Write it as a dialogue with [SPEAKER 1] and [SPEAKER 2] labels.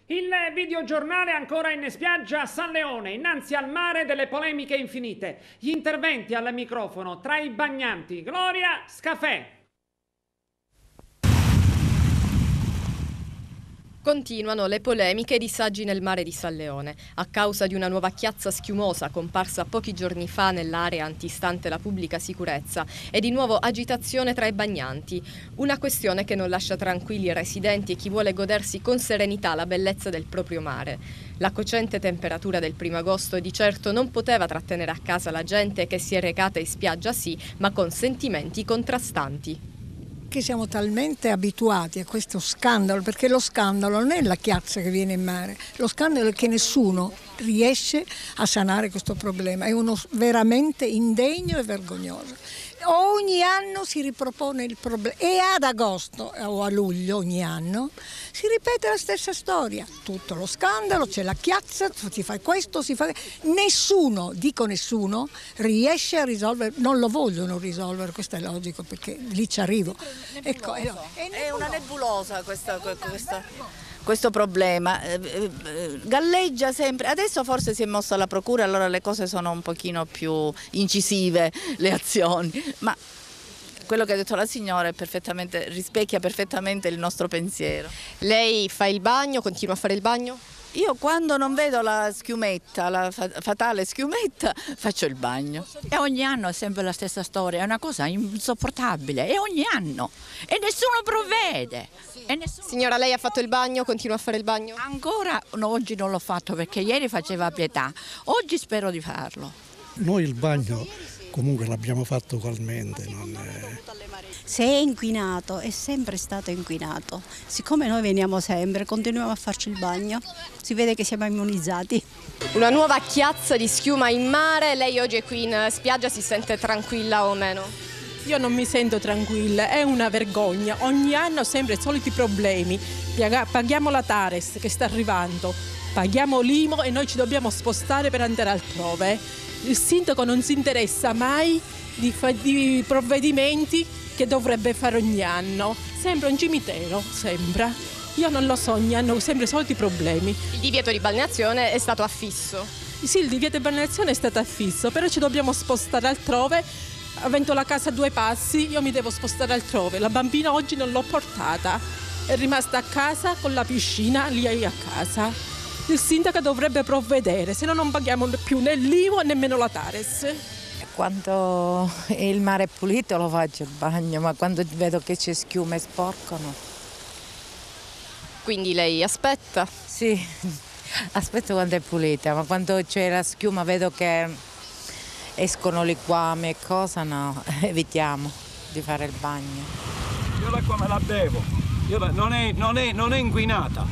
[SPEAKER 1] Il videogiornale ancora in spiaggia a San Leone, innanzi al mare delle polemiche infinite. Gli interventi al microfono tra i bagnanti. Gloria Scafè.
[SPEAKER 2] Continuano le polemiche e i disagi nel mare di San Leone, a causa di una nuova chiazza schiumosa comparsa pochi giorni fa nell'area antistante la pubblica sicurezza e di nuovo agitazione tra i bagnanti. Una questione che non lascia tranquilli i residenti e chi vuole godersi con serenità la bellezza del proprio mare. La cocente temperatura del 1° agosto di certo non poteva trattenere a casa la gente che si è recata in spiaggia sì, ma con sentimenti contrastanti.
[SPEAKER 3] Che siamo talmente abituati a questo scandalo, perché lo scandalo non è la chiazza che viene in mare, lo scandalo è che nessuno riesce a sanare questo problema, è uno veramente indegno e vergognoso. Ogni anno si ripropone il problema e ad agosto o a luglio ogni anno si ripete la stessa storia, tutto lo scandalo, c'è la chiazza, si fa questo, si fa... Nessuno, dico nessuno, riesce a risolvere, non lo vogliono risolvere, questo è logico perché lì ci arrivo. Ecco,
[SPEAKER 4] è una nebulosa questo problema, galleggia sempre. Adesso forse si è mossa la procura, allora le cose sono un pochino più incisive, le azioni, ma quello che ha detto la signora rispecchia perfettamente il nostro pensiero.
[SPEAKER 2] Lei fa il bagno, continua a fare il bagno?
[SPEAKER 4] Io quando non vedo la schiumetta, la fatale schiumetta, faccio il bagno.
[SPEAKER 5] E ogni anno è sempre la stessa storia, è una cosa insopportabile, e ogni anno, e nessuno provvede.
[SPEAKER 2] Signora, lei ha fatto il bagno, continua a fare il bagno?
[SPEAKER 5] Ancora no, oggi non l'ho fatto perché ieri faceva pietà, oggi spero di farlo.
[SPEAKER 6] Noi il bagno comunque l'abbiamo fatto ugualmente.
[SPEAKER 7] Se è inquinato, è sempre stato inquinato. Siccome noi veniamo sempre, continuiamo a farci il bagno, si vede che siamo immunizzati.
[SPEAKER 2] Una nuova chiazza di schiuma in mare, lei oggi è qui in spiaggia, si sente tranquilla o meno?
[SPEAKER 8] Io non mi sento tranquilla, è una vergogna, ogni anno sempre i soliti problemi. Paghiamo la Tares che sta arrivando, paghiamo l'IMU e noi ci dobbiamo spostare per andare altrove. Il sindaco non si interessa mai di provvedimenti che dovrebbe fare ogni anno. Sembra un cimitero, sembra. Io non lo so, ogni anno sempre i soliti problemi.
[SPEAKER 2] Il divieto di balneazione è stato affisso?
[SPEAKER 8] Sì, il divieto di balneazione è stato affisso, però ci dobbiamo spostare altrove. Avendo la casa a 2 passi, io mi devo spostare altrove. La bambina oggi non l'ho portata, è rimasta a casa con la piscina lì a casa. Il sindaco dovrebbe provvedere, se no non paghiamo più né l'IMU e nemmeno la Tares.
[SPEAKER 9] Quando il mare è pulito lo faccio il bagno, ma quando vedo che c'è schiuma e sporcano.
[SPEAKER 2] Quindi lei aspetta?
[SPEAKER 9] Sì, aspetto quando è pulita, ma quando c'è la schiuma vedo che escono liquami e cosa, no, evitiamo di fare il bagno.
[SPEAKER 10] Io l'acqua me la bevo, non è inquinata.